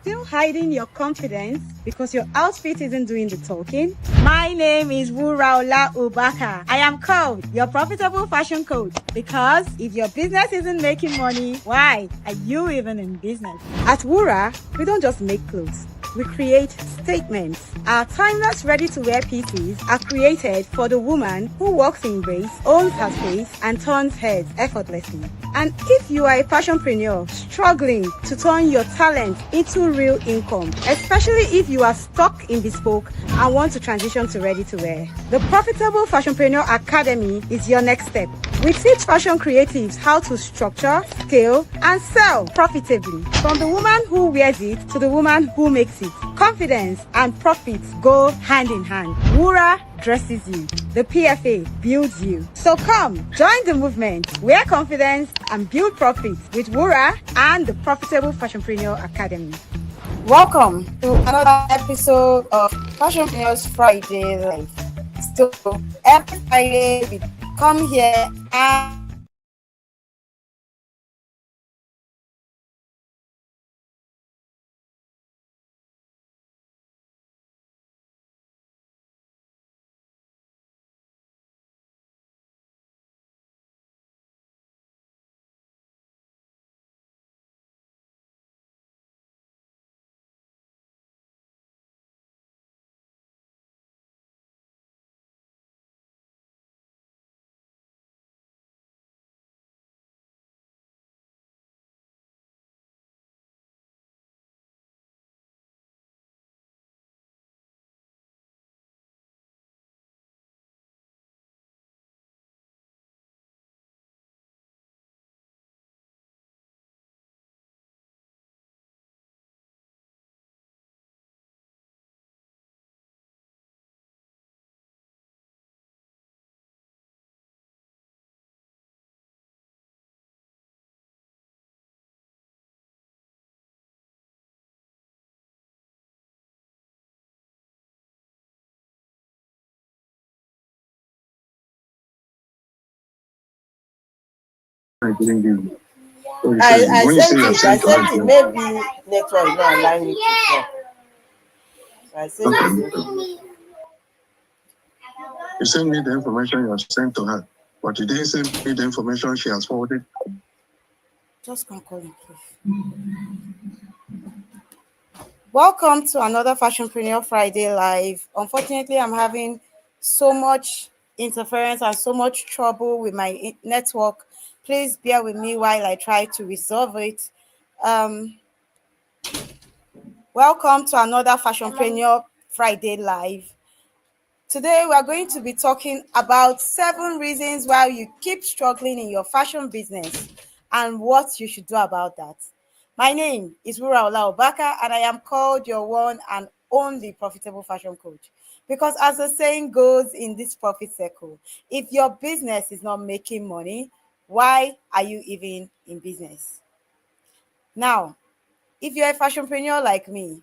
Still hiding your confidence because your outfit isn't doing the talking? My name is Wuraola Ubaka. I am called your profitable fashion coach because if your business isn't making money, why are you even in business? At Wura, we don't just make clothes. We create statements. Our timeless ready-to-wear pieces are created for the woman who walks in grace, owns her space, and turns heads effortlessly. And if you are a fashionpreneur struggling to turn your talent into real income, especially if you are stuck in bespoke and want to transition to ready-to-wear, the Profitable Fashionpreneur Academy is your next step. We teach fashion creatives how to structure, scale, and sell profitably. From the woman who wears it to the woman who makes it. Confidence and profits go hand in hand. Wura dresses you. The PFA builds you. So come, join the movement. Wear confidence and build profits with Wura and the Profitable Fashionpreneur Academy. Welcome to another episode of Fashionpreneurs Friday Live. So every Friday we come here and I didn't give you. So you said I when you say sent you have it. I sent to sent us, it. Maybe network not allowing me to talk. So I sent okay, it. okay. You sent me the information you have sent to her, but you didn't send me the information she has forwarded. just come calling, please. Welcome to another Fashionpreneur Friday Live. Unfortunately, I'm having so much interference and so much trouble with my network. Please bear with me while I try to resolve it. Um, Welcome to another Fashionpreneur Friday Live. Today, we are going to be talking about 7 reasons why you keep struggling in your fashion business and what you should do about that. My name is Wuraola Ubaka, and I am called your one and only profitable fashion coach. Because as the saying goes in this profit circle, if your business is not making money, why are you even in business? Now, if you're a fashionpreneur like me,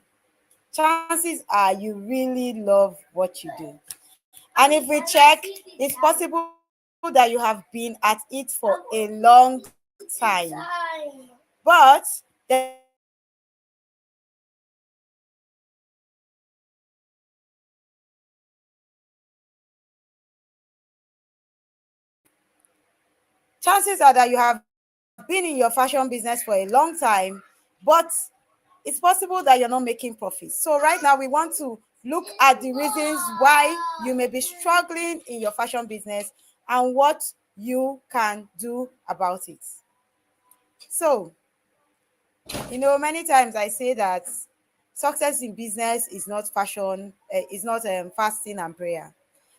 chances are you really love what you do. And if we check, it's possible that you have been at it for a long time. But there's a reason why you keep struggling in your fashion business. And the reason is because you don't understand what you are doing. Chances are that you have been in your fashion business for a long time, but it's possible that you're not making profits. So right now we want to look at the reasons why you may be struggling in your fashion business and what you can do about it. So, many times I say that success in business is not fashion, is not fasting and prayer.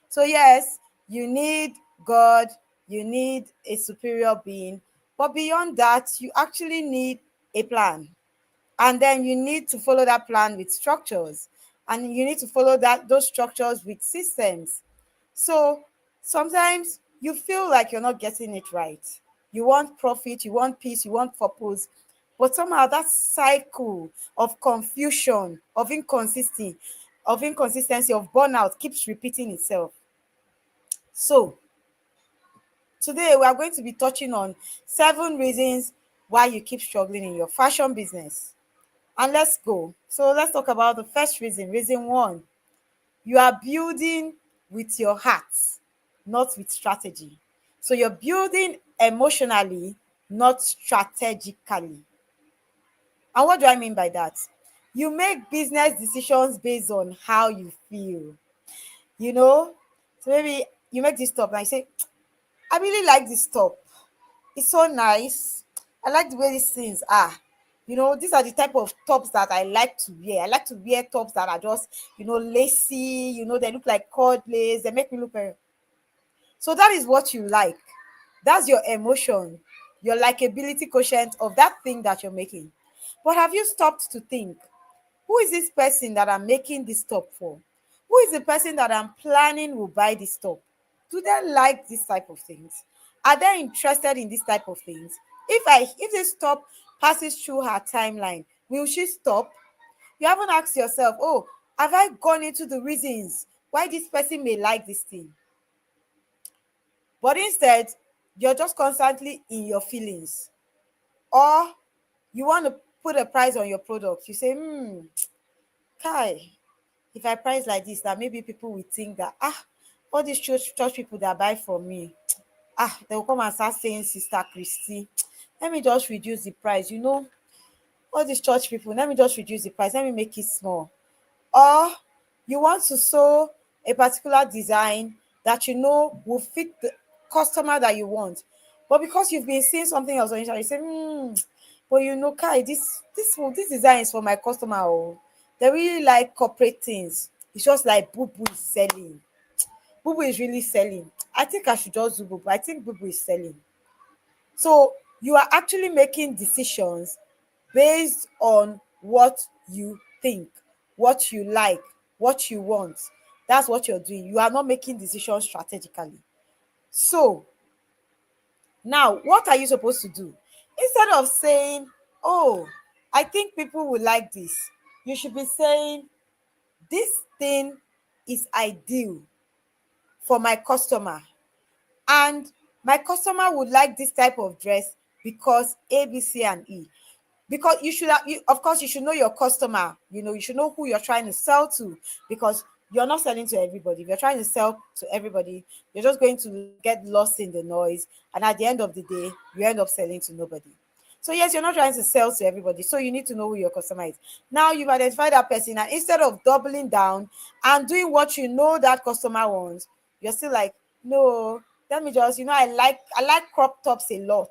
So yes, you need God, you need a superior being, but beyond that, you actually need a plan. And then you need to follow that plan with structures, and you need to follow those structures with systems. So sometimes you feel like you're not getting it right. You want profit, you want peace, you want purpose, but somehow that cycle of confusion, of inconsistency, of burnout keeps repeating itself. So today we are going to be touching on 7 reasons why you keep struggling in your fashion business. And let's go. So let's talk about the first reason. Reason one, you are building with your heart, not with strategy. So you're building emotionally, not strategically. And what do I mean by that? You make business decisions based on how you feel. You know, so maybe you make this top and you say, I really like this top. It's so nice. I like the way these things are. These are the type of tops that I like to wear. I like to wear tops that are just, lacy. They look like cord lace. They make me look very. So that is what you like. That's your emotion, your likability quotient of that thing that you're making. But have you stopped to think, who is this person that I'm making this top for? Who is the person that I'm planning will buy this top? Do they like this type of things? Are they interested in this type of things? If this top passes through her timeline, will she stop? You haven't asked yourself, oh, have I gone into the reasons why this person may like this thing? But instead, you're just constantly in your feelings. Or you want to put a price on your product. You say, Kai, if I price like this, that maybe people will think that, all these church people that buy from me, they will come and start saying, Sister Christy, let me just reduce the price. All these church people, let me just reduce the price. Let me make it small. Or you want to sew a particular design that will fit the customer that you want. But because you've been seeing something else on Instagram, you say, but Kai, this design is for my customer. Oh, they really like corporate things. It's just like Boo Boo is selling. Boo Boo is really selling. I think I should just do Boo Boo. I think Boo Boo is selling. So you are actually making decisions based on what you think, what you like, what you want. That's what you're doing. You are not making decisions strategically. So now, what are you supposed to do? Instead of saying, oh, I think people will like this, you should be saying, this thing is ideal for my customer. And my customer would like this type of dress because A, B, C, and E. Because of course, you should know your customer. You should know who you're trying to sell to, because you're not selling to everybody. If you're trying to sell to everybody, you're just going to get lost in the noise. And at the end of the day, you end up selling to nobody. So yes, you're not trying to sell to everybody. So you need to know who your customer is. Now you've identified that person, and instead of doubling down and doing what you know that customer wants, you're still like, no, let me just, I like crop tops a lot.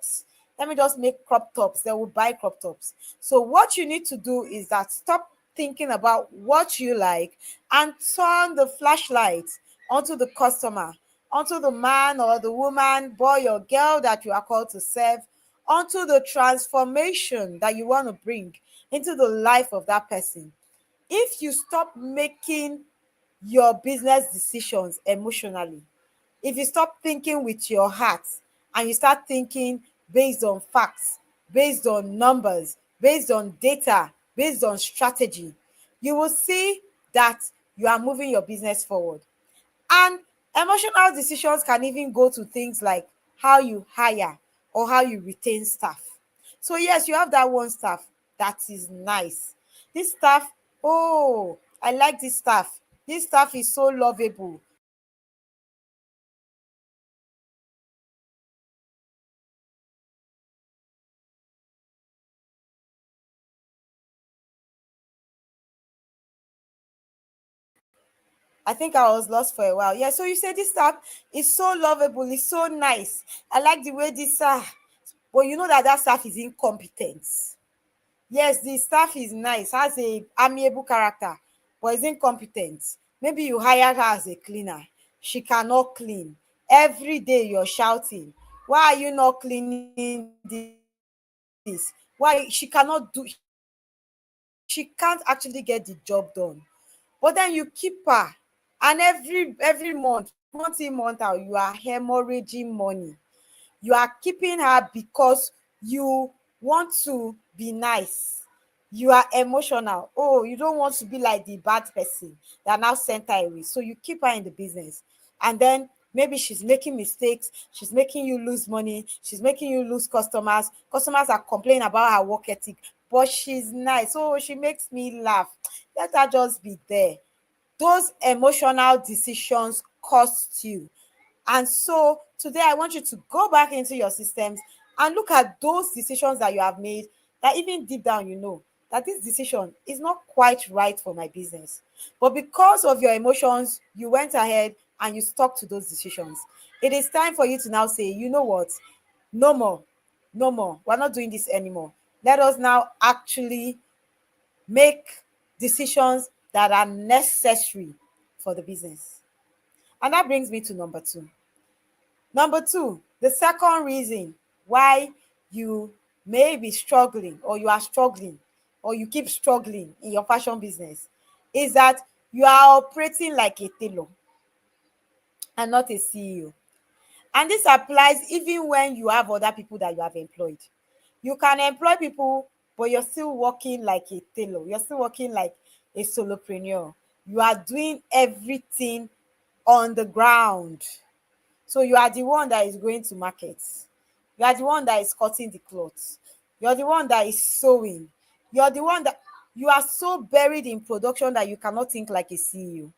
Let me just make crop tops. They will buy crop tops. So what you need to do is that stop thinking about what you like and turn the flashlight onto the customer, onto the man or the woman, boy or girl that you are called to serve, onto the transformation that you want to bring into the life of that person. If you stop making your business decisions emotionally, if you stop thinking with your heart and you start thinking based on facts, based on numbers, based on data, based on strategy, you will see that you are moving your business forward. And emotional decisions can even go to things like how you hire or how you retain staff. So yes, you have that one staff that is nice. This staff, oh, I like this staff. This staff is so lovable. I think I was lost for a while. Yeah, so you say this staff is so lovable, it's so nice. I like the way this but you know that staff is incompetent. Yes, the staff is nice, has a amiable character, but is incompetent. Maybe you hired her as a cleaner. She cannot clean. Every day you're shouting, why are you not cleaning this? Why she cannot do, she can't actually get the job done. But then you keep her, and every month in month out, you are hemorrhaging money. You are keeping her because you want to be nice. You are emotional. Oh, you don't want to be like the bad person that now sent her away. So you keep her in the business. And then maybe she's making mistakes. She's making you lose money. She's making you lose customers. Customers are complaining about her work ethic. but she's nice. So she makes me laugh. Let her just be there. Those emotional decisions cost you. And so today I want you to go back into your systems and look at those decisions that you have made, that even deep down you know that this decision is not quite right for my business. But because of your emotions, you went ahead and you stuck to those decisions. It is time for you to now say, you know what? No more. No more. We're not doing this anymore. Let us now actually make decisions that are necessary for the business. And that brings me to number two. Number two, the second reason why you may be struggling, or you are struggling, or you keep struggling in your fashion business, is that you are operating like a tailor and not a CEO. And this applies even when you have other people that you have employed. You can employ people, but you're still working like a tailor. You're still working like a solopreneur. You are doing everything on the ground. So you are the one that is going to market. You are the one that is cutting the clothes. You're the one that is sewing. You're the one that you are so buried in production that you cannot think like a CEO.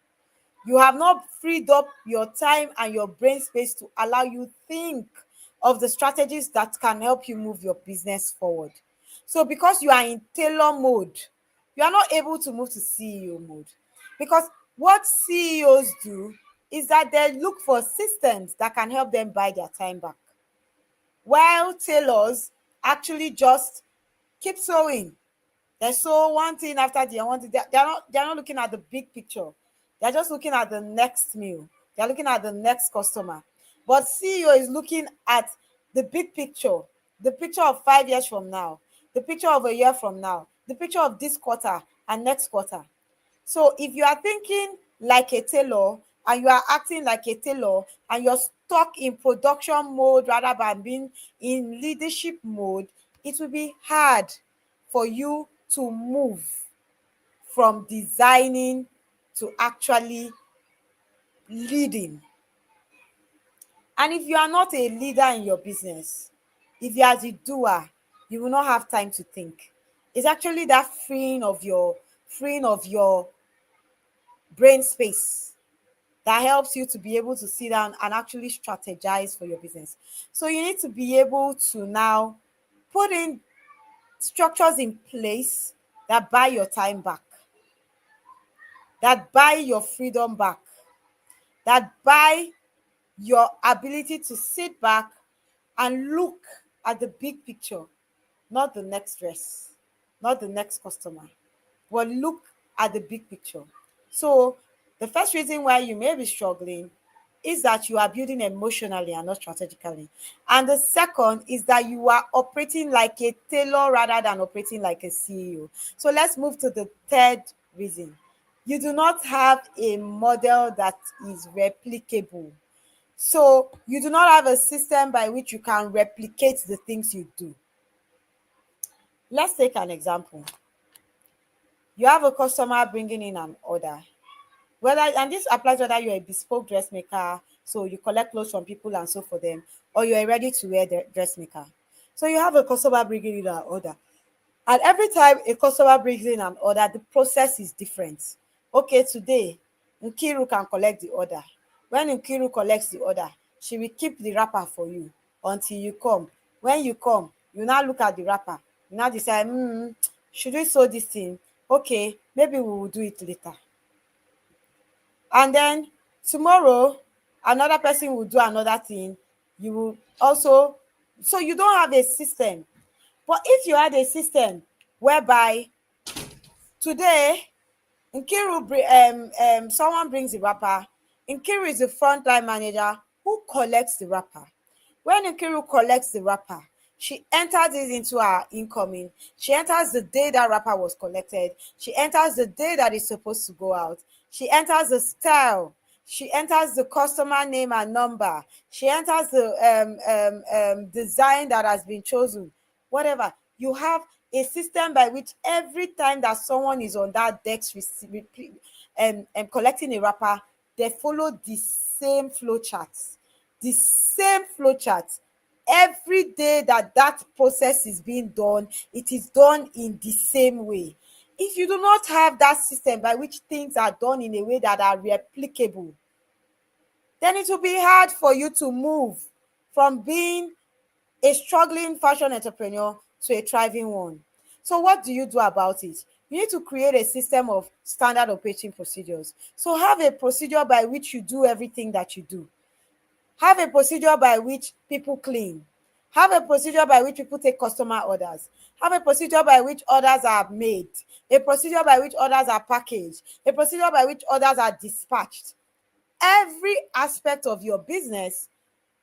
You have not freed up your time and your brain space to allow you think of the strategies that can help you move your business forward. So because you are in tailor mode, you are not able to move to CEO mode. Because what CEOs do is that they look for systems that can help them buy their time back, while tailors actually just keep sewing. They sew one thing after the other. They're not looking at the big picture. They're just looking at the next meal. They're looking at the next customer. But CEO is looking at the big picture, the picture of 5 years from now, the picture of a year from now, the picture of this quarter and next quarter. So if you are thinking like a tailor and you are acting like a tailor and you're stuck in production mode rather than being in leadership mode, it will be hard for you to move from designing to actually leading. And if you are not a leader in your business, if you are the doer, you will not have time to think. It's actually that freeing of your brain space that helps you to be able to sit down and actually strategize for your business. So you need to be able to now put in structures in place that buy your time back, that buy your freedom back, that buy your ability to sit back and look at the big picture, not the next dress, not the next customer, but look at the big picture. So the first reason why you may be struggling is that you are building emotionally and not strategically. And the second is that you are operating like a tailor rather than operating like a CEO. So let's move to the third reason. You do not have a model that is replicable. So you do not have a system by which you can replicate the things you do. Let's take an example. You have a customer bringing in an order. And this applies whether you're a bespoke dressmaker, so you collect clothes from people and sew for them, or you're a ready-to-wear dressmaker. So you have a customer bringing in an order. And every time a customer brings in an order, the process is different. Okay, today, Nkiru can collect the order. When Nkiru collects the order, she will keep the wrapper for you until you come. When you come, you now look at the wrapper. You now decide, should we sew this thing? Okay, maybe we will do it later. And then tomorrow, another person will do another thing. You will also, so you don't have a system. But if you had a system whereby today someone brings the wrapper, Nkiru is the frontline manager who collects the wrapper. When Nkiru collects the wrapper, she enters it into her incoming. She enters the day that wrapper was collected. She enters the day that it's supposed to go out. She enters the style. She enters the customer name and number. She enters the design that has been chosen. Whatever. You have a system by which every time that someone is on that desk collecting a wrapper, they follow the same flow charts. The same flow chart. every day that process is being done, it is done in the same way. If you do not have that system by which things are done in a way that are replicable, then it will be hard for you to move from being a struggling fashion entrepreneur to a thriving one. So what do you do about it? You need to create a system of standard operating procedures. So have a procedure by which you do everything that you do. Have a procedure by which people clean. Have a procedure by which people take customer orders. Have a procedure by which orders are made. A procedure by which orders are packaged. A procedure by which orders are dispatched. Every aspect of your business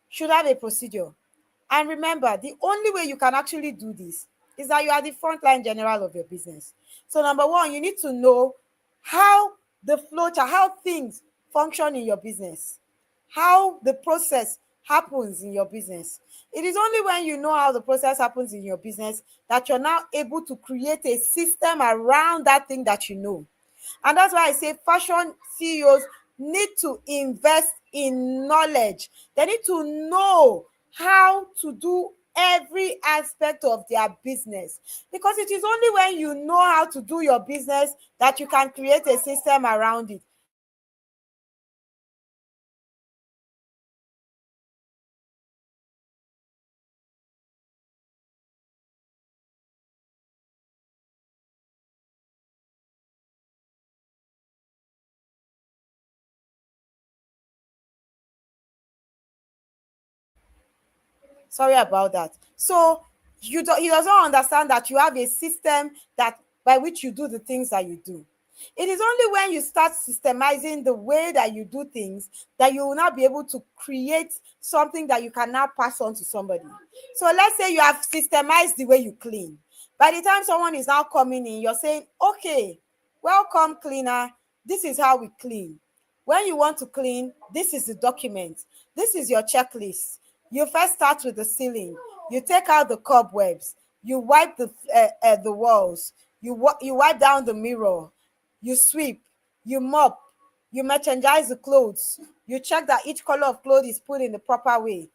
should have a procedure. And remember, the only way you can actually do this is that you are the frontline general of your business. So number one, you need to know how the flow chart, how things function in your business, how the process happens in your business. It is only when you know how the process happens in your business that you're now able to create a system around that thing that you know. And that's why I say fashion CEOs need to invest in knowledge. They need to know how to do every aspect of their business, because it is only when you know how to do your business that you can create a system around it. Sorry about that. So he doesn't understand that you have a system that by which you do the things that you do. It is only when you start systemizing the way that you do things that you will now be able to create something that you can now pass on to somebody. So let's say you have systemized the way you clean. By the time someone is now coming in, you're saying, okay, welcome cleaner, this is how we clean. When you want to clean, this is the document. This is your checklist. You first start with the ceiling. You take out the cobwebs. You wipe the walls. You wipe down the mirror. You sweep. You mop. You merchandise the clothes. You check that each color of clothes is put in the proper way.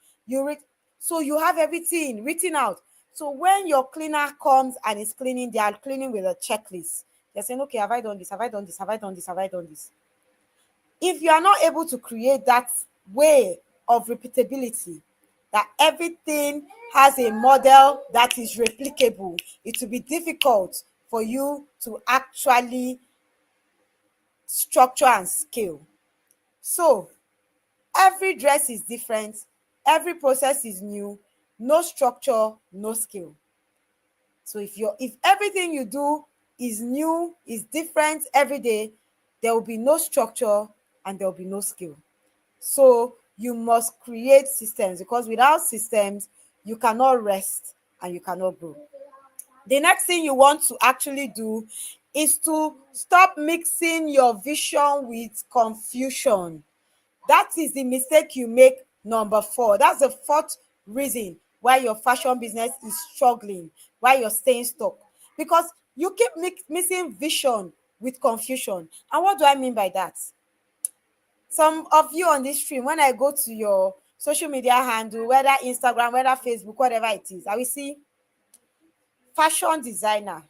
So you have everything written out. So when your cleaner comes and is cleaning, they are cleaning with a checklist. They're saying, okay, have I done this? Have I done this? Have I done this? Have I done this? If you are not able to create that way of repeatability, that everything has a model that is replicable, it will be difficult for you to actually structure and scale. So every dress is different, every process is new, no structure, no scale. So if everything you do is new, is different every day, there will be no structure and there will be no skill. So you must create systems, because without systems, you cannot rest and you cannot grow. The next thing you want to actually do is to stop mixing your vision with confusion. That is the mistake you make. Number 4. That's the fourth reason why your fashion business is struggling, why you're staying stuck. Because you keep missing vision with confusion. And what do I mean by that? Some of you on this stream, when I go to your social media handle, whether Instagram, whether Facebook, whatever it is, I will see fashion designer,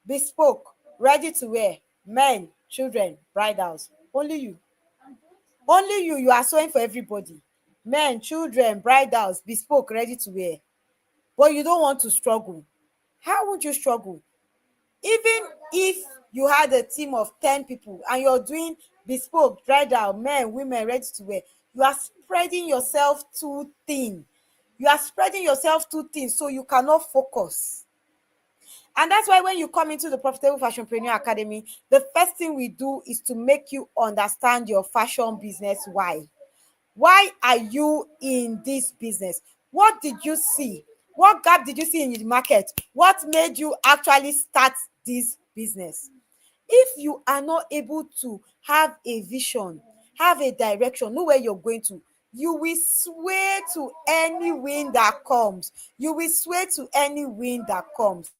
bespoke, ready to wear, men, children, bridals. Only you. Only you are sewing for everybody. Men, children, bridals, bespoke, ready to wear. But you don't want to struggle. How would you struggle? Even if you had a team of 10 people and you're doing bespoke, bridal, men, women, ready to wear, you are spreading yourself too thin. You are spreading yourself too thin, so you cannot focus. And that's why when you come into the Profitable Fashionpreneur Academy, the first thing we do is to make you understand your fashion business. Why? Why are you in this business? What did you see? What gap did you see in the market? What made you actually start this business? If you are not able to have a vision, have a direction, know where you're going to, you will sway to any wind that comes. You will sway to any wind that comes.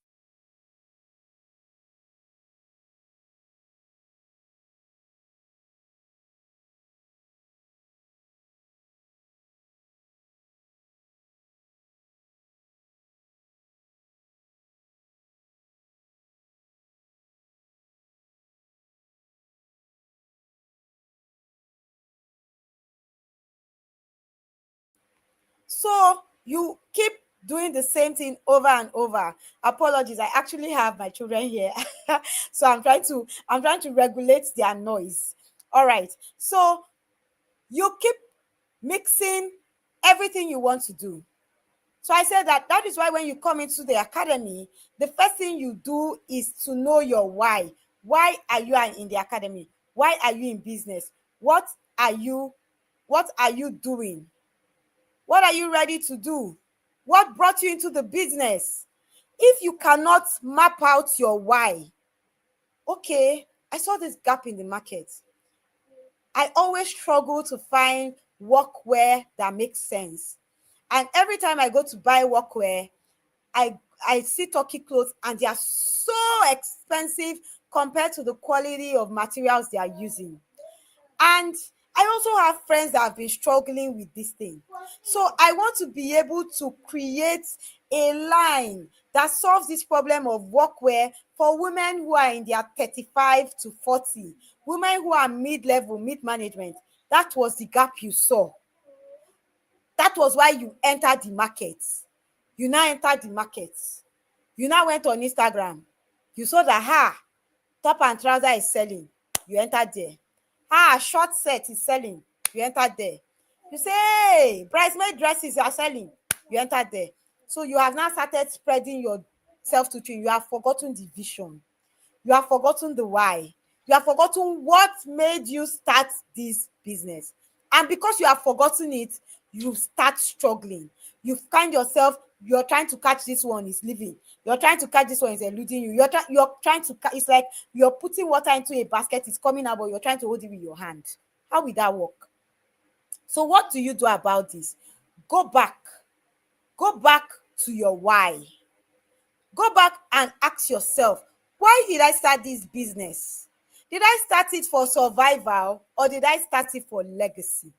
So you keep doing the same thing over and over. Apologies, I actually have my children here. So I'm trying to regulate their noise. All right. So you keep mixing everything you want to do. So I said that is why when you come into the academy, the first thing you do is to know your why. Why are you in the academy? Why are you in business? What are you doing? What are you ready to do? What brought you into the business? If you cannot map out your why, okay, I saw this gap in the market. I always struggle to find workwear that makes sense. And every time I go to buy workwear, I see Turkey clothes and they are so expensive compared to the quality of materials they are using. And I also have friends that have been struggling with this thing. So I want to be able to create a line that solves this problem of workwear for women who are in their 35 to 40, women who are mid-level, mid-management. That was the gap you saw. That was why you entered the market. You now entered the market. You now went on Instagram. You saw that, top and trouser is selling. You entered there. Short set is selling. You entered there. You say, hey, bridesmaid dresses are selling. You entered there. So you have now started spreading yourself to change. You have forgotten the vision. You have forgotten the why. You have forgotten what made you start this business. And because you have forgotten it, you start struggling. You find yourself, you're trying to catch this one, is leaving. You're trying to catch this one, is eluding you. You're trying to, it's like you're putting water into a basket, it's coming out, but you're trying to hold it with your hand. How will that work? So what do you do about this? Go back to your why. Go back and ask yourself, why did I start this business? Did I start it for survival or did I start it for legacy?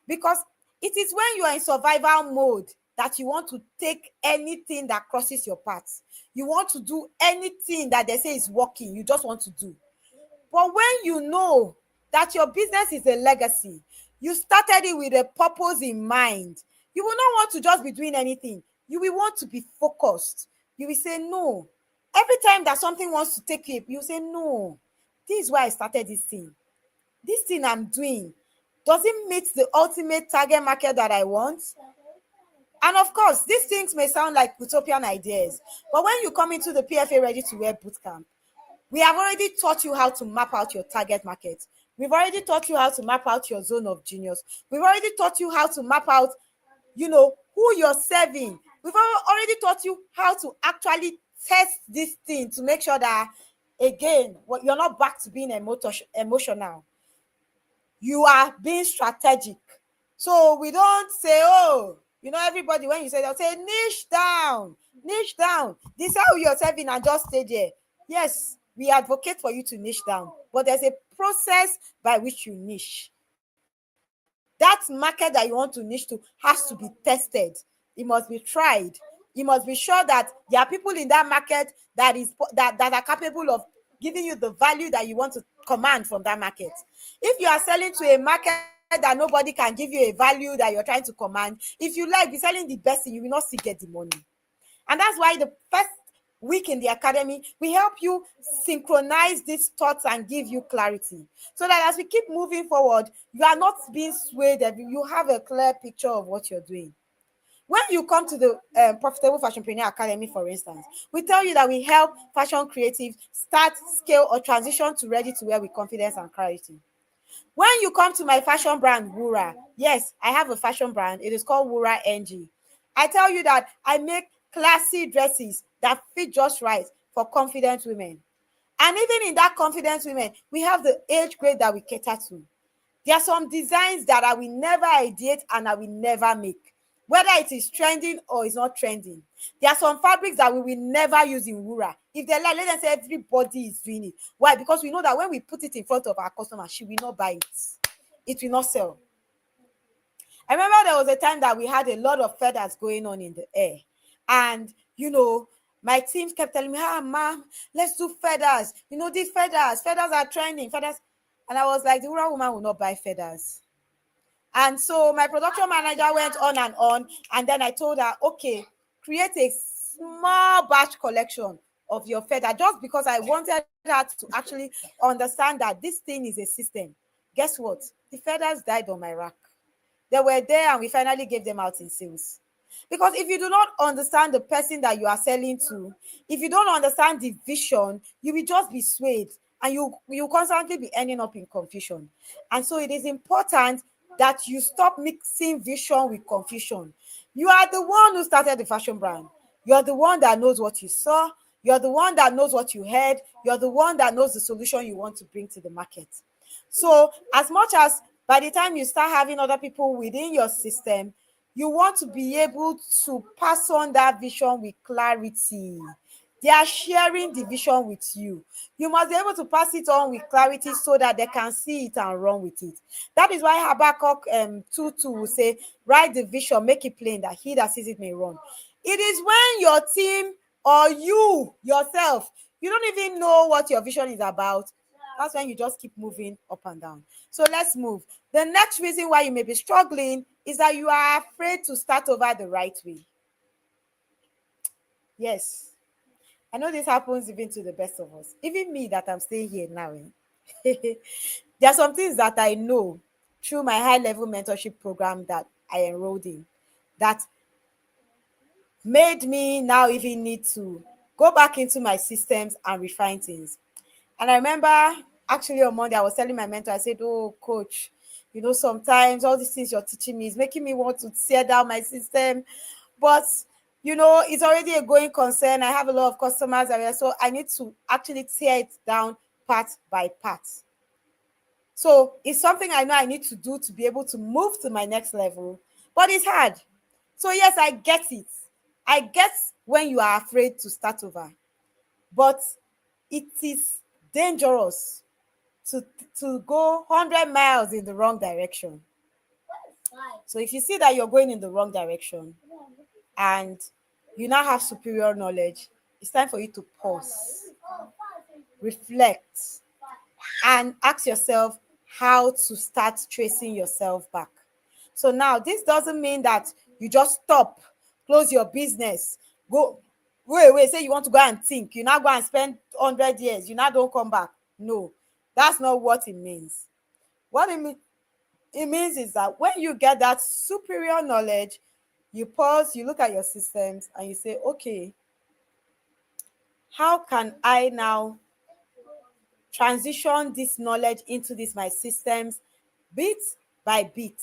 Because it is when you are in survival mode that you want to take anything that crosses your path. You want to do anything that they say is working, you just want to do. But when you know that your business is a legacy, you started it with a purpose in mind, you will not want to just be doing anything. You will want to be focused. You will say, no. Every time that something wants to take you, you say, no. This is why I started this thing. This thing I'm doing, does it meet the ultimate target market that I want? And of course, these things may sound like utopian ideas, but when you come into the PFA Ready to Wear bootcamp, we have already taught you how to map out your target market. We've already taught you how to map out your zone of genius. We've already taught you how to map out, who you're serving. We've already taught you how to actually test this thing to make sure that, again, you're not back to being emotional. You are being strategic. So we don't say, everybody, when you say, they'll say, niche down. Decide who you're serving and just stay there. Yes, we advocate for you to niche down, but there's a process by which you niche. That market that you want to niche to has to be tested. It must be tried. You must be sure that there are people in that market that are capable of giving you the value that you want to command from that market. If you are selling to a market that nobody can give you a value that you're trying to command, if you be selling the best thing, you will not still get the money. And that's why the first week in the academy, we help you synchronize these thoughts and give you clarity, so that as we keep moving forward, you are not being swayed. You have a clear picture of what you're doing. When you come to the Profitable Fashionpreneur Academy, for instance, we tell you that we help fashion creatives start, scale, or transition to ready to wear with confidence and clarity. When you come to my fashion brand, Wura, yes, I have a fashion brand. It is called Wura NG. I tell you that I make classy dresses that fit just right for confident women. And even in that confident women, we have the age grade that we cater to. There are some designs that I will never ideate and I will never make, whether it is trending or it's not trending. There are some fabrics that we will never use in Wura. If they let them say everybody is doing it. Why? Because we know that when we put it in front of our customer, she will not buy it. It will not sell. I remember there was a time that we had a lot of feathers going on in the air. And, my team kept telling me, ma'am, let's do feathers. These feathers are trending, feathers. And I was like, the Wura woman will not buy feathers. And so my production manager went on, and then I told her, okay, create a small batch collection of your feather, just because I wanted her to actually understand that this thing is a system. Guess what? The feathers died on my rack. They were there and we finally gave them out in sales. Because if you do not understand the person that you are selling to, if you don't understand the vision, you will just be swayed and you constantly be ending up in confusion. And so it is important that you stop mixing vision with confusion. You are the one who started the fashion brand. You're the one that knows what you saw. You're the one that knows what you heard. You're the one that knows the solution you want to bring to the market. So as much as by the time you start having other people within your system, you want to be able to pass on that vision with clarity. They are sharing the vision with you. You must be able to pass it on with clarity so that they can see it and run with it. That is why Habakkuk 2:2 will say, write the vision, make it plain, that he that sees it may run. It is when your team or you yourself, you don't even know what your vision is about. That's when you just keep moving up and down. So let's move. The next reason why you may be struggling is that you are afraid to start over the right way. Yes, I know this happens even to the best of us. Even me that I'm staying here now. There are some things that I know through my high-level mentorship program that I enrolled in that made me now even need to go back into my systems and refine things. And I remember actually on Monday, I was telling my mentor, I said, oh, coach, sometimes all these things you're teaching me is making me want to tear down my system. But, it's already a going concern. I have a lot of customers, so I need to actually tear it down part by part. So it's something I know I need to do to be able to move to my next level, but it's hard. So yes, I get it. I get when you are afraid to start over, but it is dangerous to go 100 miles in the wrong direction. So if you see that you're going in the wrong direction and you now have superior knowledge, it's time for you to pause, reflect, and ask yourself how to start tracing yourself back. So now this doesn't mean that you just stop, close your business, go wait, say you want to go and think, you now go and spend 100 years, you now don't come back. No, that's not what it means. What it means is that when you get that superior knowledge, you pause, you look at your systems and you say, okay, how can I now transition this knowledge into my systems bit by bit,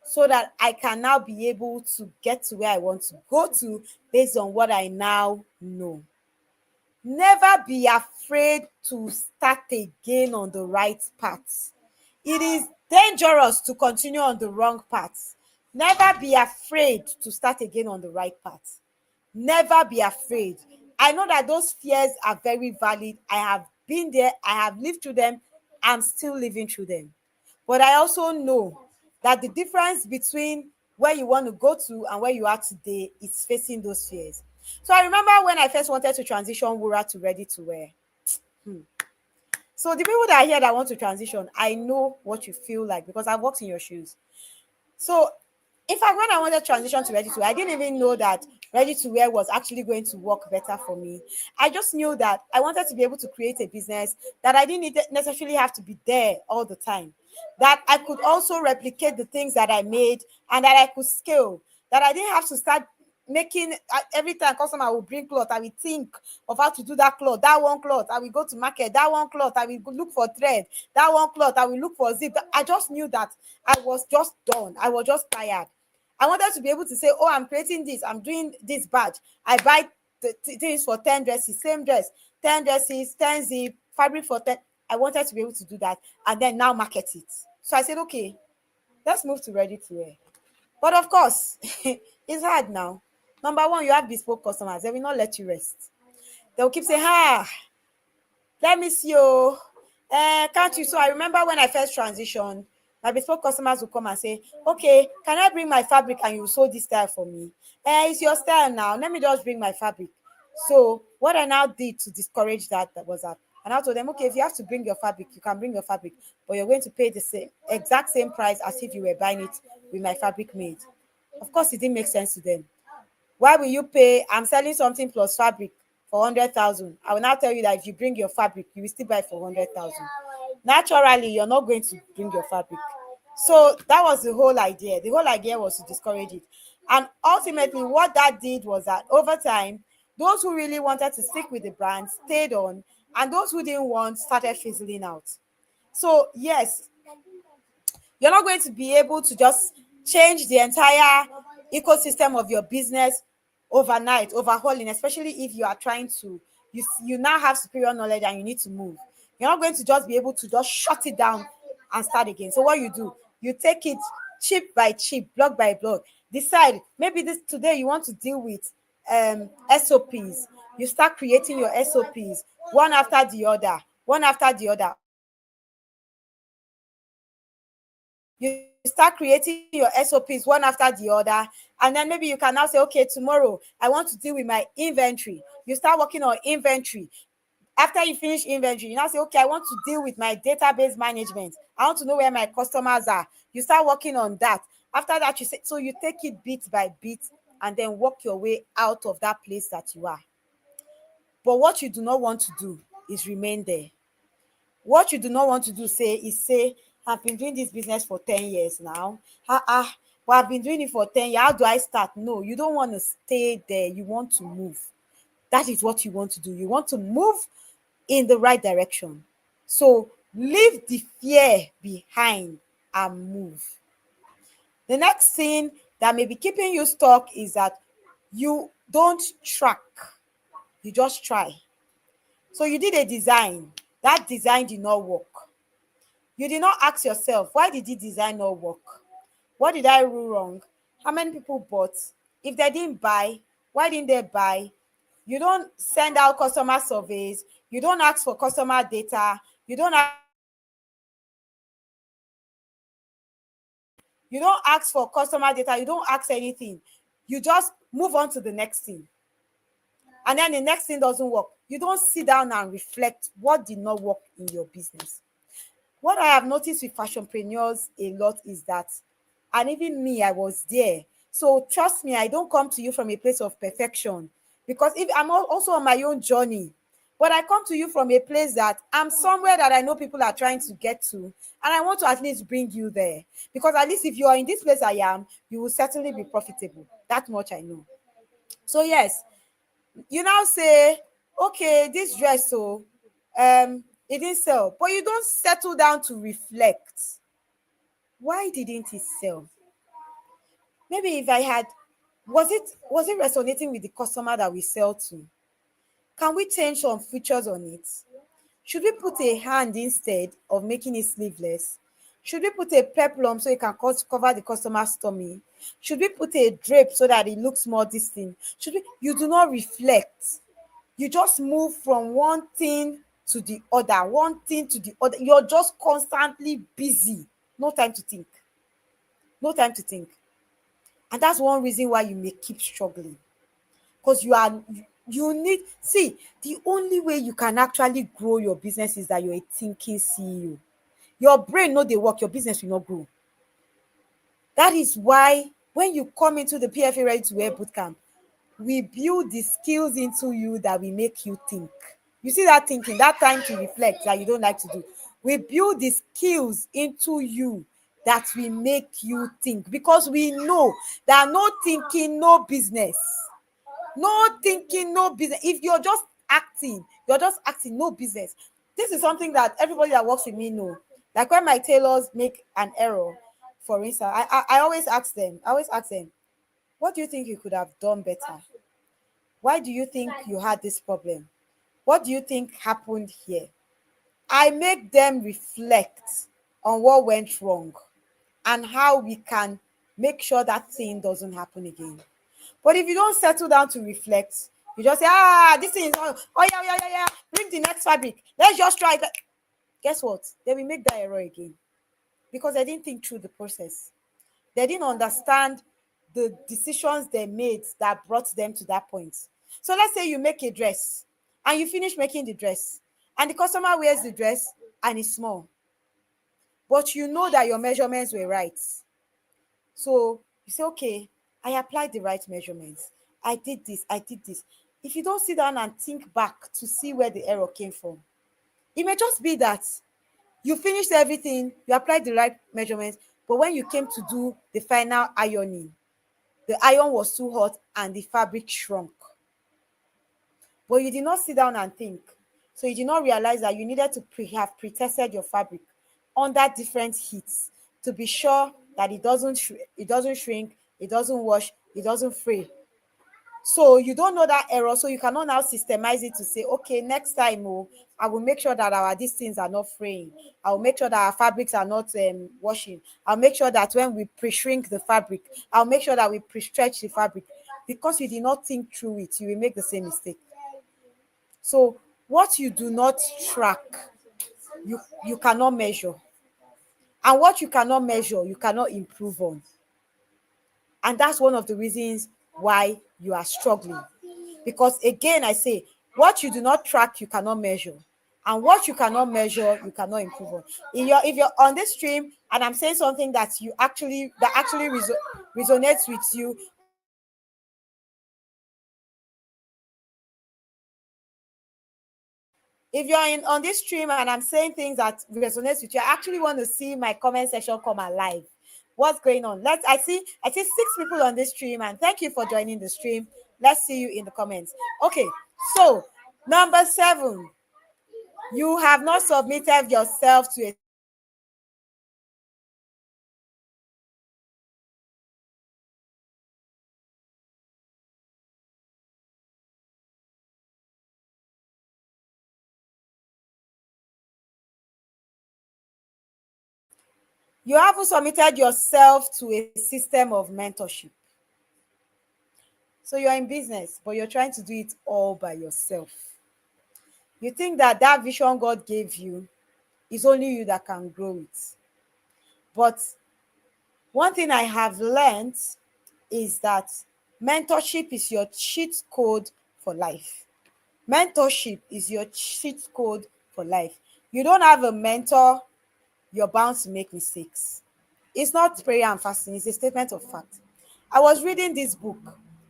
so that I can now be able to get to where I want to go to based on what I now know. Never be afraid to start again on the right path. It is dangerous to continue on the wrong path. Never be afraid to start again on the right path. Never be afraid. I know that those fears are very valid. I have been there. I have lived through them. I'm still living through them. But I also know that the difference between where you want to go to and where you are today is facing those fears. So I remember when I first wanted to transition Wura to ready to wear. So the people that are here that want to transition, I know what you feel like because I've walked in your shoes. So in fact, when I wanted to transition to ready to wear, I didn't even know that ready to wear was actually going to work better for me. I just knew that I wanted to be able to create a business that I didn't necessarily have to be there all the time, that I could also replicate the things that I made and that I could scale, that I didn't have to start making every time customer will bring cloth, I will think of how to do that cloth. That one cloth, I will go to market. That one cloth, I will look for thread. That one cloth, I will look for zip. I just knew that I was just done. I was just tired. I wanted to be able to say, oh, I'm creating this, I'm doing this batch. I buy the things for 10 dresses, same dress, 10 dresses, 10 zip, fabric for 10. I wanted to be able to do that and then now market it. So I said, okay, let's move to ready to wear. But of course, it's hard now. Number one, you have bespoke customers. They will not let you rest. They will keep saying, let me see you. Can't you? So I remember when I first transitioned, my bespoke customers will come and say, okay, can I bring my fabric and you sew this style for me? It's your style now. Let me just bring my fabric. So what I now did to discourage that was that And I told them, okay, if you have to bring your fabric, you can bring your fabric, but you're going to pay the exact same price as if you were buying it with my fabric made. Of course, it didn't make sense to them. Why will you pay? I'm selling something plus fabric for 100,000. I will now tell you that if you bring your fabric, you will still buy for 100,000. Naturally, you're not going to bring your fabric. So that was the whole idea. The whole idea was to discourage it. And ultimately, what that did was that over time, those who really wanted to stick with the brand stayed on, and those who didn't want started fizzling out. So, yes, you're not going to be able to just change the entire ecosystem of your business overnight, overhauling, especially if you are trying to, you now have superior knowledge and you need to move. You're not going to just be able to just shut it down and start again. So what you do, you take it chip by chip, block by block. Decide, maybe this today you want to deal with SOPs. You start creating your SOPs one after the other, one after the other. You start creating your SOPs one after the other, and then maybe you can now say, okay, tomorrow I want to deal with my inventory. You start working on inventory. After you finish inventory, you now say, okay, I want to deal with my database management. I want to know where my customers are. You start working on that. After that, you say, so you take it bit by bit and then work your way out of that place that you are. But what you do not want to do is remain there. What you do not want to do is say, I've been doing this business for 10 years now. But I've been doing it for 10 years. How do I start? No, you don't want to stay there. You want to move. That is what you want to do. You want to move in the right direction. So leave the fear behind and move. The next thing that may be keeping you stuck is that you don't track. You just try. So you did a design. That design did not work. You did not ask yourself, why did the design not work? What did I do wrong? How many people bought? If they didn't buy, why didn't they buy? You don't send out customer surveys. You don't ask for customer data. You don't ask for customer data. You don't ask anything. You just move on to the next thing. And then the next thing doesn't work. You don't sit down and reflect what did not work in your business. What I have noticed with fashionpreneurs a lot is that, and even me, I was there. So trust me, I don't come to you from a place of perfection, because if I'm also on my own journey, but I come to you from a place that I'm somewhere that I know people are trying to get to, and I want to at least bring you there, because at least if you are in this place I am, you will certainly be profitable. That much I know. So yes, you now say, okay, this dress, so it didn't sell, but you don't settle down to reflect, why didn't it sell? Maybe if I had, was it resonating with the customer that we sell to? Can we change some features on it? Should we put a hand instead of making it sleeveless? Should we put a peplum so it can cover the customer's tummy? Should we put a drape so that it looks more distinct? You do not reflect. You just move from one thing to the other, one thing to the other. You're just constantly busy. No time to think. No time to think. And that's one reason why you may keep struggling. Because you need, see, the only way you can actually grow your business is that you're a thinking CEO. Your brain no dey work, your business will not grow. That is why when you come into the PFA Ready to Wear Bootcamp, we build the skills into you that will make you think. You see that thinking, that time to reflect that you don't like to do. We build the skills into you that will make you think, because we know that no thinking, no business. No thinking, no business. If you're just acting, no business. This is something that everybody that works with me know. Like when my tailors make an error, for instance, I always ask them, what do you think you could have done better? Why do you think you had this problem? What do you think happened here? I make them reflect on what went wrong and how we can make sure that thing doesn't happen again. But if you don't settle down to reflect, you just say, this thing is, yeah, bring the next fabric. Let's just try that. Guess what? They will make that error again, because they didn't think through the process. They didn't understand the decisions they made that brought them to that point. So let's say you make a dress and you finish making the dress, and the customer wears the dress and it's small, but you know that your measurements were right. So you say, okay, I applied the right measurements. I did this, I did this. If you don't sit down and think back to see where the error came from, it may just be that you finished everything, you applied the right measurements, but when you came to do the final ironing, the iron was too hot and the fabric shrunk. But you did not sit down and think. So you did not realize that you needed to have pre-tested your fabric under different heats to be sure that it doesn't shrink, it doesn't wash, it doesn't fray. So you don't know that error, so you cannot now systemize it to say, okay, next time I will make sure that these things are not fraying. I will make sure that our fabrics are not washing. I'll make sure that when we pre-shrink the fabric, I'll make sure that we pre-stretch the fabric. Because you did not think through it, you will make the same mistake. So what you do not track, you cannot measure. And what you cannot measure, you cannot improve on. And that's one of the reasons why you are struggling. Because again, I say, what you do not track, you cannot measure. And what you cannot measure, you cannot improve on. If you're on this stream and I'm saying something that actually resonates with you, if you're on this stream and I'm saying things that resonates with you, I actually want to see my comment section come alive. What's going on? I see 6 people on this stream, and thank you for joining the stream. Let's see you in the comments. Okay, so number 7, you have not submitted yourself to a you haven't submitted yourself to a system of mentorship. So you're in business, but you're trying to do it all by yourself. You think that vision God gave you is only you that can grow it. But one thing I have learned is that mentorship is your cheat code for life. Mentorship is your cheat code for life. You don't have a mentor, you're bound to make mistakes. It's not prayer and fasting, it's a statement of fact. I was reading this book.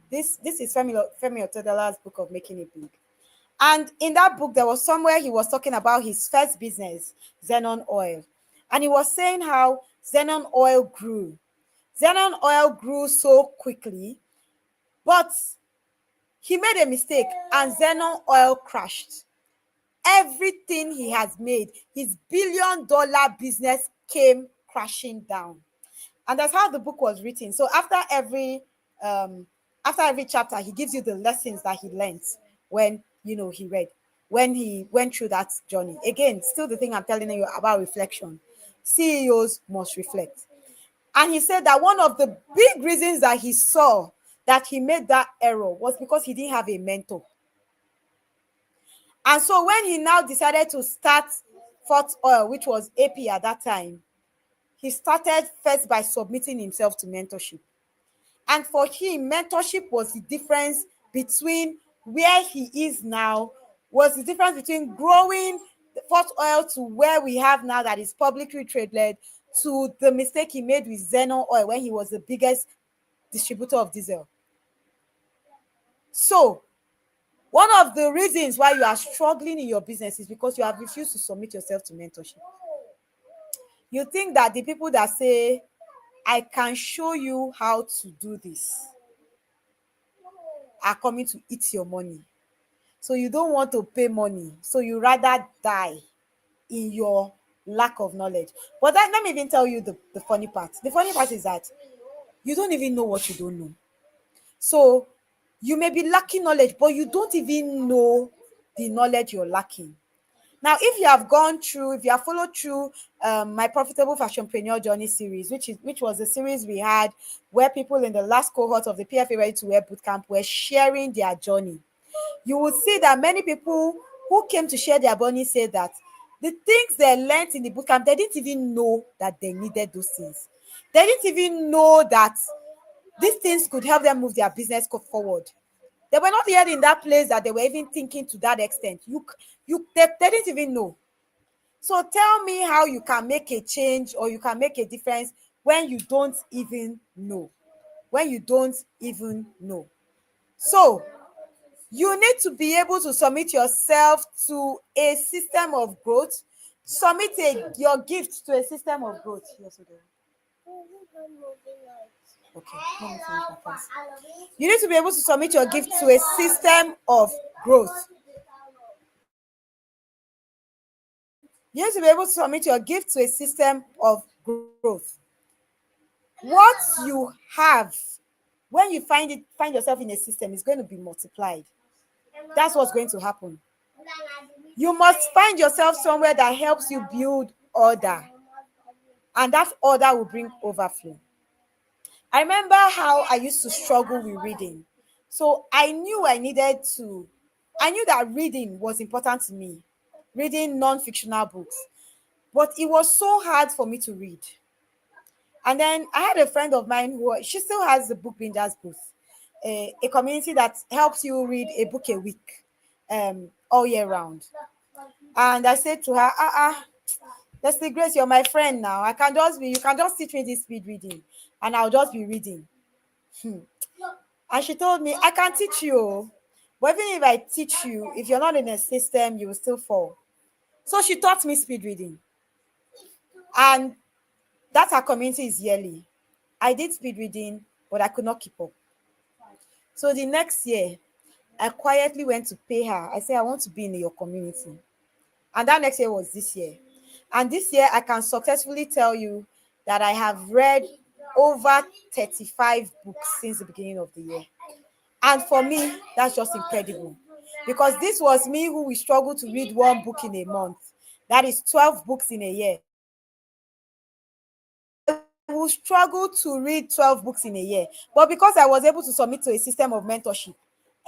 This is Femi Otedola's book of Making It Big. And in that book, there was somewhere he was talking about his first business, Xenon Oil. And he was saying how Xenon Oil grew. Xenon Oil grew so quickly, but he made a mistake and Xenon Oil crashed. Everything he has made, his billion-dollar business came crashing down. And that's how the book was written. So after every chapter, he gives you the lessons that he learned when he read, when he went through that journey. Again, still the thing I'm telling you about reflection. CEOs must reflect. And he said that one of the big reasons that he saw that he made that error was because he didn't have a mentor. And so when he now decided to start Fort Oil, which was AP at that time, he started first by submitting himself to mentorship. And for him, mentorship was the difference between where he is now, was the difference between growing Fort Oil to where we have now that is publicly traded, to the mistake he made with Xenon Oil when he was the biggest distributor of diesel. So one of the reasons why you are struggling in your business is because you have refused to submit yourself to mentorship. You think that the people that say, I can show you how to do this, are coming to eat your money. So you don't want to pay money. So you rather die in your lack of knowledge. But let me even tell you the funny part. The funny part is that you don't even know what you don't know. So you may be lacking knowledge, but you don't even know the knowledge you're lacking. Now, if you have followed through my Profitable Fashionpreneur Journey series, which was the series we had where people in the last cohort of the PFA Ready to Wear Bootcamp were sharing their journey, you will see that many people who came to share their journey said that the things they learned in the bootcamp, they didn't even know that they needed those things. They didn't even know that these things could help them move their business forward. They were not yet in that place that they were even thinking to that extent. They didn't even know. So tell me how you can make a change or you can make a difference when you don't even know. When you don't even know. So you need to be able to submit yourself to a system of growth. Submit your gift to a system of growth. Yes, okay, let me finish my class. You need to be able to submit your gift to a system of growth. You need to be able to submit your gift to a system of growth. What you have, when you find yourself in a system, is going to be multiplied. That's what's going to happen. You must find yourself somewhere that helps you build order, and that order will bring overflow. I remember how I used to struggle with reading. So I knew that reading was important to me, reading non-fictional books. But it was so hard for me to read. And then I had a friend of mine she still has the Book Bingers booth, a community that helps you read a book a week, all year round. And I said to her, Leslie Grace, you're my friend now. You can just teach me this speed reading, and I'll just be reading. And she told me, I can teach you, but even if I teach you, if you're not in a system, you will still fall. So she taught me speed reading. And that her community is yearly. I did speed reading, but I could not keep up. So the next year, I quietly went to pay her. I said, I want to be in your community. And that next year was this year. And this year, I can successfully tell you that I have read over 35 books since the beginning of the year. And for me, that's just incredible. Because this was me who will struggle to read one book in a month. That is 12 books in a year. Will struggle to read 12 books in a year. But because I was able to submit to a system of mentorship,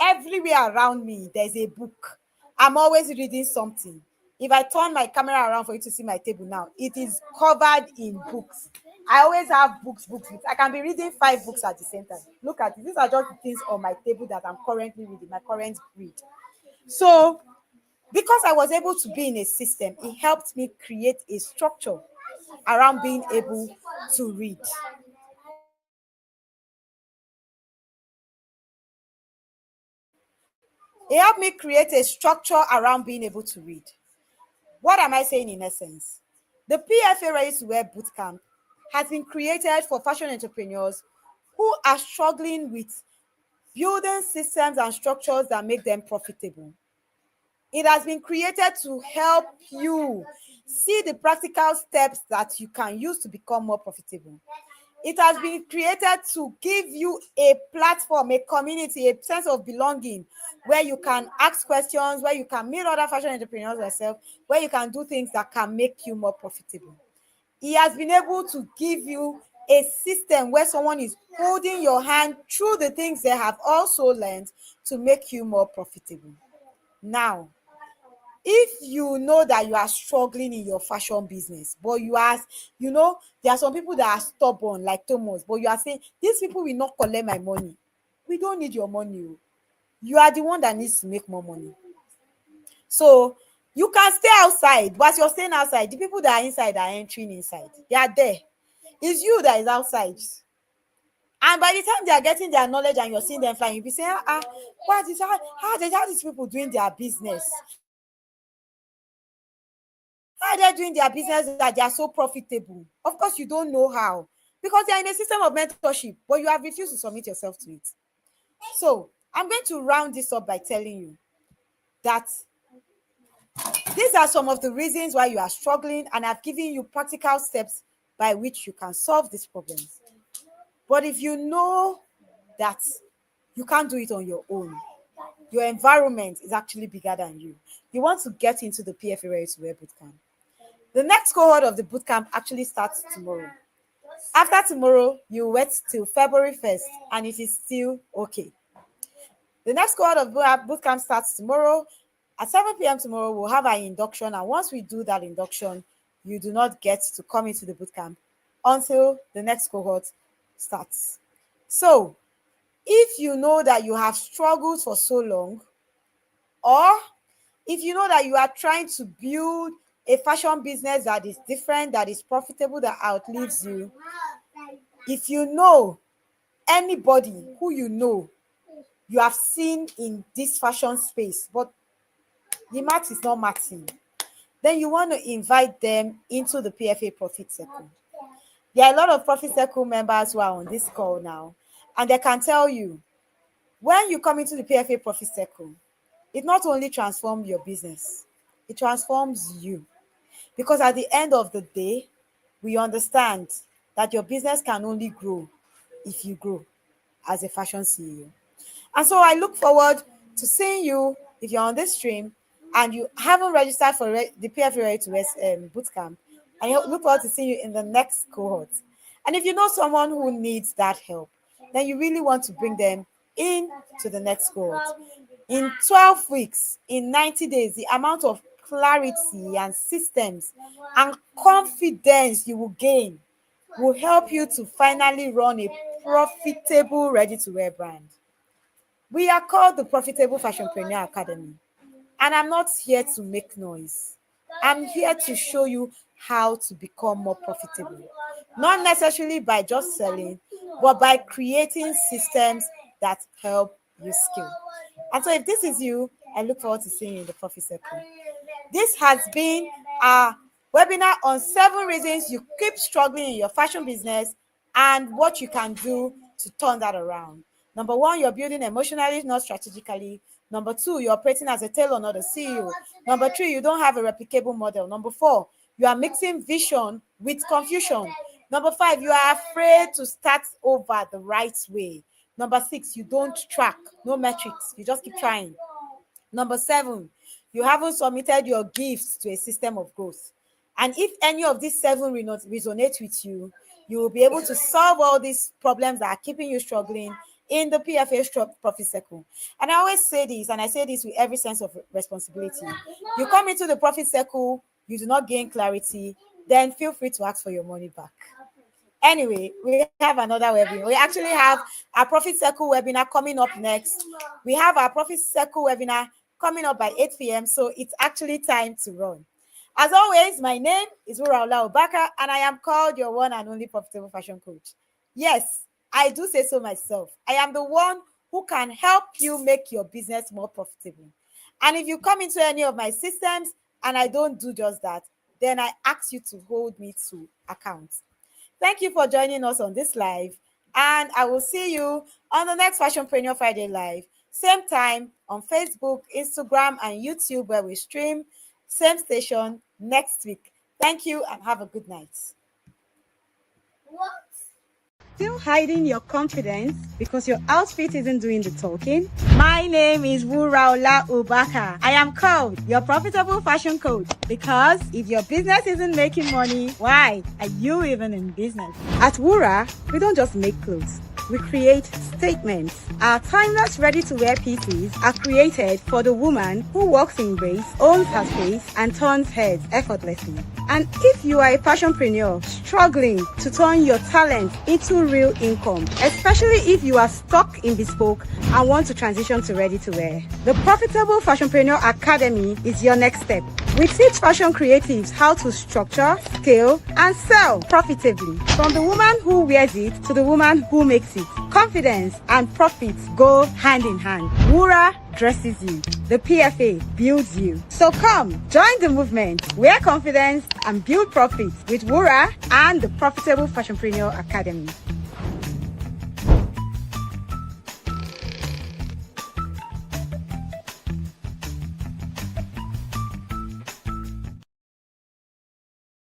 everywhere around me, there's a book. I'm always reading something. If I turn my camera around for you to see my table now, it is covered in books. I always have books. I can be reading 5 books at the same time. Look at it. These are just the things on my table that I'm currently reading, my current read. So, because I was able to be in a system, it helped me create a structure around being able to read. It helped me create a structure around being able to read. What am I saying in essence? The PFA Ready to Wear Bootcamp has been created for fashion entrepreneurs who are struggling with building systems and structures that make them profitable. It has been created to help you see the practical steps that you can use to become more profitable. It has been created to give you a platform, a community, a sense of belonging, where you can ask questions, where you can meet other fashion entrepreneurs yourself, where you can do things that can make you more profitable. He has been able to give you a system where someone is holding your hand through the things they have also learned to make you more profitable. Now, if you know that you are struggling in your fashion business, but there are some people that are stubborn like Thomas, but you are saying, these people will not collect my money. We don't need your money. You are the one that needs to make more money. So you can stay outside, but as you're staying outside, the people that are inside are entering inside. They are there. It's you that is outside. And by the time they are getting their knowledge and you're seeing them flying, you'll be saying, how are these people doing their business? How are they doing their business that they are so profitable? Of course, you don't know how, because they are in a system of mentorship, but you have refused to submit yourself to it. So I'm going to round this up by telling you that these are some of the reasons why you are struggling, and I've given you practical steps by which you can solve these problems. But if you know that you can't do it on your own, your environment is actually bigger than you want to get into the PFA Ready to Wear Bootcamp. The next cohort of the bootcamp actually starts tomorrow. After tomorrow, you wait till February 1st, and it is still okay. The next cohort of bootcamp starts tomorrow. At 7 p.m. tomorrow, we'll have our induction. And once we do that induction, you do not get to come into the bootcamp until the next cohort starts. So, if you know that you have struggled for so long, or if you know that you are trying to build a fashion business that is different, that is profitable, that outlives you, if you know anybody who you have seen in this fashion space, but the math is not matching, then you want to invite them into the PFA Profit Circle. There are a lot of Profit Circle members who are on this call now, and they can tell you, when you come into the PFA Profit Circle, it not only transforms your business, it transforms you. Because at the end of the day, we understand that your business can only grow if you grow as a fashion CEO. And so I look forward to seeing you if you're on this stream and you haven't registered for the PFA Ready to Rest bootcamp. I look forward to seeing you in the next cohort. And if you know someone who needs that help, then you really want to bring them in to the next cohort. In 12 weeks, in 90 days, the amount of clarity and systems and confidence you will gain will help you to finally run a profitable ready-to-wear brand. We are called the Profitable Fashionpreneur Academy, and I'm not here to make noise. I'm here to show you how to become more profitable, not necessarily by just selling, but by creating systems that help you scale. And so if this is you, I look forward to seeing you in the Profit Circle. This has been our webinar on 7 reasons you keep struggling in your fashion business and what you can do to turn that around. Number 1, you're building emotionally, not strategically. Number 2, you're operating as a tailor, not a CEO. Number 3, you don't have a replicable model. Number 4, you are mixing vision with confusion. Number 5, you are afraid to start over the right way. Number 6, you don't track, no metrics, you just keep trying. Number 7, you haven't submitted your gifts to a system of growth. And if any of these 7 resonate with you, you will be able to solve all these problems that are keeping you struggling in the PFA Profit Circle. And I always say this, and I say this with every sense of responsibility. You come into the Profit Circle, you do not gain clarity, then feel free to ask for your money back. Anyway, we have another webinar. We actually have our Profit Circle webinar coming up next. We have our Profit Circle webinar coming up by 8 p.m. So it's actually time to run. As always, my name is Wuraola Ubaka, and I am called your one and only profitable fashion coach. Yes, I do say so myself. I am the one who can help you make your business more profitable. And if you come into any of my systems and I don't do just that, then I ask you to hold me to account. Thank you for joining us on this live, and I will see you on the next Fashionpreneur Friday Live, same time on Facebook, Instagram, and YouTube, where we stream, same station next week. Thank you and have a good night. Still hiding your confidence because your outfit isn't doing the talking? My name is Wuraola Ubaka. I am called your profitable fashion coach because if your business isn't making money, why are you even in business? At Wura, we don't just make clothes. We create statements. Our timeless ready-to-wear pieces are created for the woman who walks in grace, owns her space, and turns heads effortlessly. And if you are a fashionpreneur struggling to turn your talent into real income, especially if you are stuck in bespoke and want to transition to ready-to-wear, the Profitable Fashionpreneur Academy is your next step. We teach fashion creatives how to structure, scale, and sell profitably. From the woman who wears it to the woman who makes it. Confidence and profits go hand in hand. Wura dresses you. The PFA builds you. So come, join the movement. Wear confidence and build profits with Wura and the Profitable Fashionpreneur Academy.